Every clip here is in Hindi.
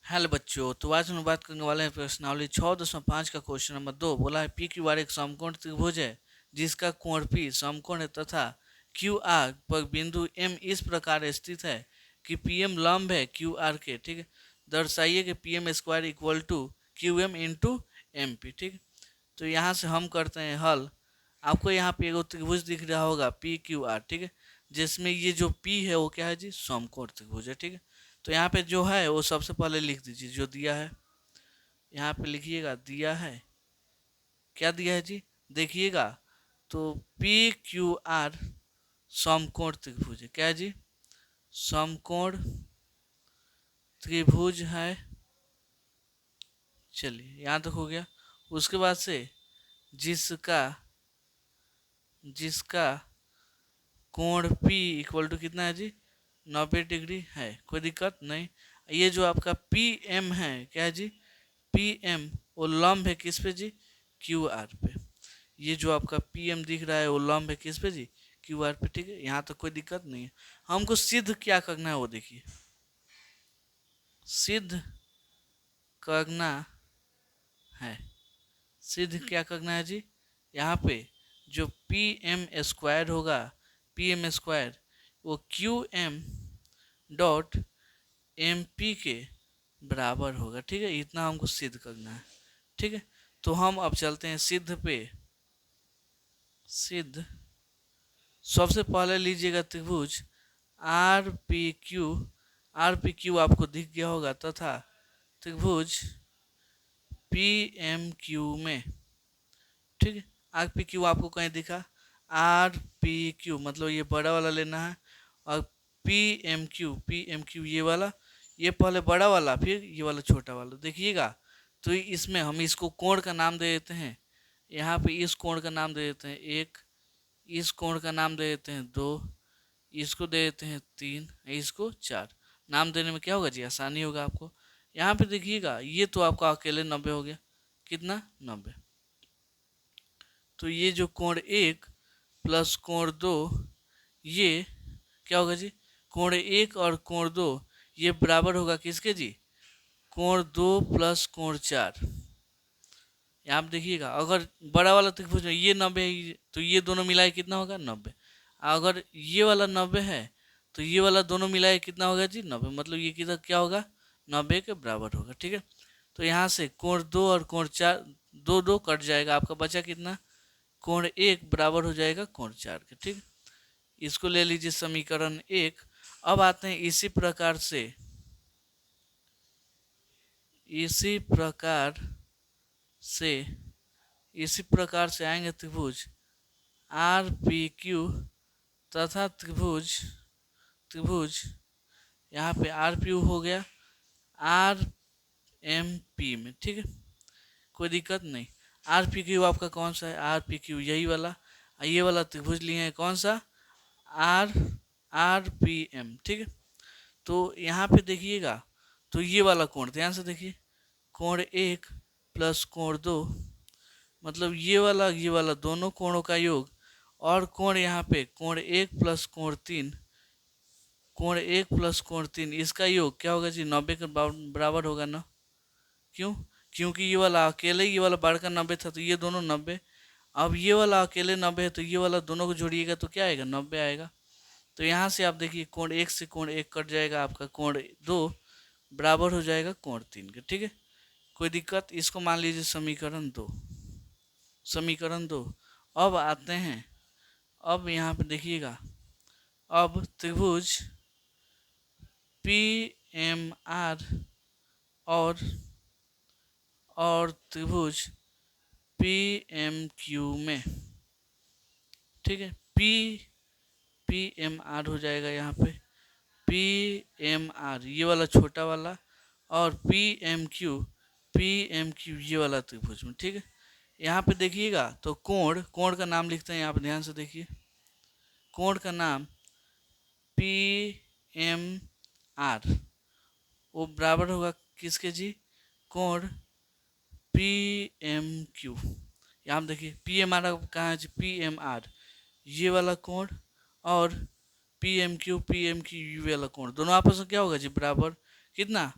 हेलो बच्चों, तो आज हम बात करने वाले हैं प्रश्नावली 6.5 का क्वेश्चन नंबर 2। बोला है पी क्यू आर एक समकोण त्रिभुज है जिसका कोण पी समकोण है तथा क्यू आर पर बिंदु एम इस प्रकार स्थित है कि पी एम लंब है क्यू आर के। ठीक है, दर्शाइए कि P M square equal to Q M into M P. ठीक है, तो यहाँ से हम करते हैं हल। आपको यहाँ पे एगो त्रिभुज दिख रहा होगा पी क्यू आर। ठीक है, जिसमें ये जो पी है वो क्या है जी, समकोण त्रिभुज है। ठीक है, तो यहाँ पे जो है वो सबसे पहले लिख दीजिए जो दिया है। यहाँ पे लिखिएगा दिया है, क्या दिया है जी, देखिएगा। तो पी क्यू आर समकोण त्रिभुज है। क्या है जी, समकोण त्रिभुज है। चलिए यहाँ तक हो गया। उसके बाद से जिसका जिसका कोण P इक्वल टू कितना है जी, 90 डिग्री है। कोई दिक्कत नहीं। ये जो आपका पी एम है, क्या है जी, पी एम वो लंब है किस पे जी, क्यू आर पे। ये जो आपका पी एम दिख रहा है वो लंब है किस पे जी, क्यू आर पे। ठीक है, यहाँ तक कोई दिक्कत नहीं है। हमको सिद्ध क्या करना है वो देखिए, सिद्ध करना है। सिद्ध क्या करना है जी, यहाँ पे जो पी एम स्क्वायर होगा, पी एम स्क्वायर वो Q M dot M P के बराबर होगा। ठीक है, इतना हमको सिद्ध करना है। ठीक है, तो हम अब चलते हैं सिद्ध पे। सिद्ध सबसे पहले लीजिएगा त्रिभुज R P Q. R P Q आपको दिख गया होगा तथा त्रिभुज पी एम क्यू में। ठीक है, आर पी क्यू आपको कहीं दिखा, आर पी क्यू मतलब ये बड़ा वाला लेना है। और पी एम क्यू ये वाला, ये पहले बड़ा वाला फिर ये वाला छोटा वाला, देखिएगा। तो इसमें हम इसको कोण का नाम दे देते हैं। यहाँ पे इस कोण का नाम दे देते हैं एक, इस कोण का नाम दे देते हैं दो, इसको दे देते हैं तीन, इसको चार। नाम देने में क्या होगा जी, आसानी होगा आपको। यहाँ पे देखिएगा ये तो आपका अकेले 90 हो गया। कितना, 90। तो ये जो कोण एक प्लस कोण दो, ये क्या होगा जी, कोण एक और कोण दो ये बराबर होगा किसके जी, कोण दो प्लस कोण चार। यहाँ पे देखिएगा अगर बड़ा वाला त्रिभुज में ये 90 है तो ये दोनों मिलाए कितना होगा, 90। अगर ये वाला 90 है तो ये वाला दोनों मिलाए कितना होगा जी, 90। मतलब ये कितना क्या होगा, 90 के बराबर होगा। ठीक है, तो यहाँ से कोण दो और कोण चार, दो दो कट जाएगा, आपका बचा कितना, कोण एक बराबर हो जाएगा कोण चार के। ठीक, इसको ले लीजिए समीकरण एक। अब आते हैं इसी प्रकार से इसी प्रकार से आएंगे त्रिभुज आर पी क्यू तथा त्रिभुज त्रिभुज यहाँ पे आर पी यू हो गया आर एम पी में। ठीक है, कोई दिक्कत नहीं। आर पी क्यू आपका कौन सा है, आर पी क्यू यही वाला। ये वाला त्रिभुज लिए हैं कौन सा, आर आर पी एम। ठीक है, तो यहाँ पे देखिएगा तो ये वाला कोण ध्यान से देखिए, कोण एक प्लस कोण दो मतलब ये वाला दोनों कोणों का योग, और कोण यहाँ पे कोण एक प्लस कोण तीन, कोण एक प्लस कोण तीन इसका योग क्या होगा जी, 90 के बराबर होगा ना। क्यों, क्योंकि ये वाला अकेले ये वाला बड़का 90 था तो ये दोनों 90। अब ये वाला अकेले 90 है तो ये वाला दोनों को जोड़िएगा तो क्या आएगा, 90 आएगा। तो यहाँ से आप देखिए कोण एक से कोण एक कट जाएगा, आपका कोण दो बराबर हो जाएगा कोण तीन के। ठीक है, कोई दिक्कत। इसको मान लीजिए समीकरण दो, समीकरण दो। अब आते हैं, अब यहाँ पे देखिएगा, अब त्रिभुज पी एम आर और त्रिभुज पी एम क्यू में। ठीक है, पी एम आर हो जाएगा यहाँ पे, पी एम आर ये वाला छोटा वाला, और पी एम क्यू ये वाला त्रिभुज में। ठीक है, यहाँ पे देखिएगा तो कोण, कोण का नाम लिखते हैं यहाँ पे, ध्यान से देखिए। कोण का नाम पी एम आर वो बराबर होगा किसके जी, कोण पी एम क्यू। यहाँ देखिए पी एम आर कहाँ है जी, पी एम आर ये वाला कोण और पी एम क्यू ये वाला कोण दोनों आपस में क्या होगा जी, बराबर। कितना,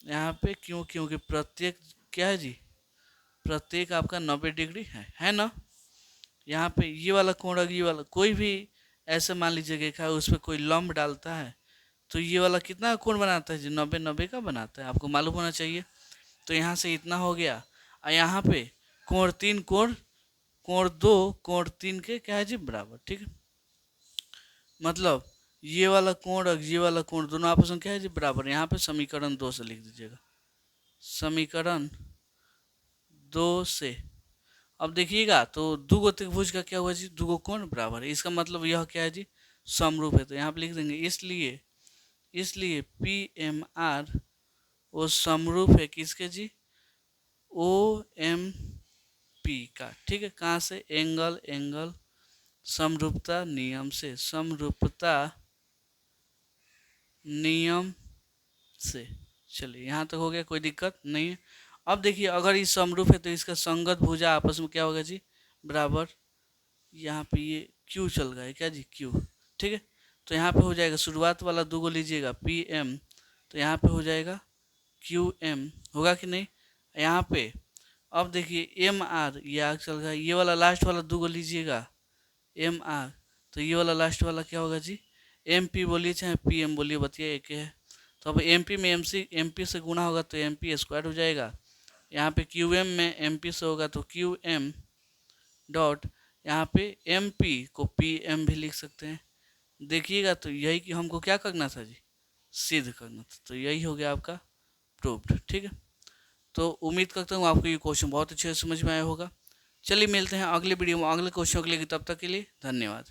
यहाँ पे क्यों, क्योंकि प्रत्येक क्या है जी, प्रत्येक आपका 90 डिग्री है ना। यहाँ पे ये वाला कोण अगर ये वाला कोई भी ऐसे मान लीजिए रेखा है उस पर कोई लंब डालता है तो ये वाला कितना कोण बनाता है जी, 90 90 का बनाता है, आपको मालूम होना चाहिए। तो यहाँ से इतना हो गया। और यहाँ पे कोण 3 कोण 2 कोण 3 के क्या है जी बराबर, ठीक है। मतलब ये वाला कोण और ये वाला कोण दोनों आपस में क्या है जी बराबर। यहाँ पे समीकरण 2 से लिख दीजिएगा, समीकरण 2 से। अब देखिएगा तो दो त्रिभुज का क्या हुआ जी, दो कोण बराबर है, इसका मतलब यह क्या है जी समरूप है। तो यहाँ पे लिख देंगे इसलिए पी एम आर वो समरूप है किसके जी, ओ एम पी का, ठीक है। कहाँ से, एंगल समरूपता नियम से, समरूपता नियम से। चलिए यहाँ तक हो गया, कोई दिक्कत नहीं है। अब देखिए अगर ये समरूप है तो इसका संगत भुजा आपस में क्या होगा जी बराबर। यहाँ पे ये क्यू चल गया है क्या जी, क्यू, ठीक है। तो यहाँ पे हो जाएगा शुरुआत वाला दो को लीजिएगा पी एम, तो यहाँ पे हो जाएगा क्यू एम, होगा कि नहीं। यहाँ पे अब देखिए एम आर, ये आग चल गया, ये वाला लास्ट वाला दो को लीजिएगा एम आर, तो ये वाला लास्ट वाला क्या होगा जी एम पी बोलिए चाहे पी एम बोलिए, बतिया एक है। तो अब एम पी में एम पी से गुना होगा तो एम पी स्क्वायर हो जाएगा। यहाँ पे क्यू एम में एम पी से होगा तो क्यू एम डॉट, यहाँ पे एम पी को पी एम भी लिख सकते हैं। देखिएगा तो यही कि हमको क्या करना था जी, सिद्ध करना था। तो यही हो गया आपका प्रूव्ड, ठीक है। तो उम्मीद करता हूँ आपको ये क्वेश्चन बहुत अच्छे से समझ में आया होगा। चलिए मिलते हैं अगले वीडियो में अगले क्वेश्चन के लिए, तब तक के लिए धन्यवाद।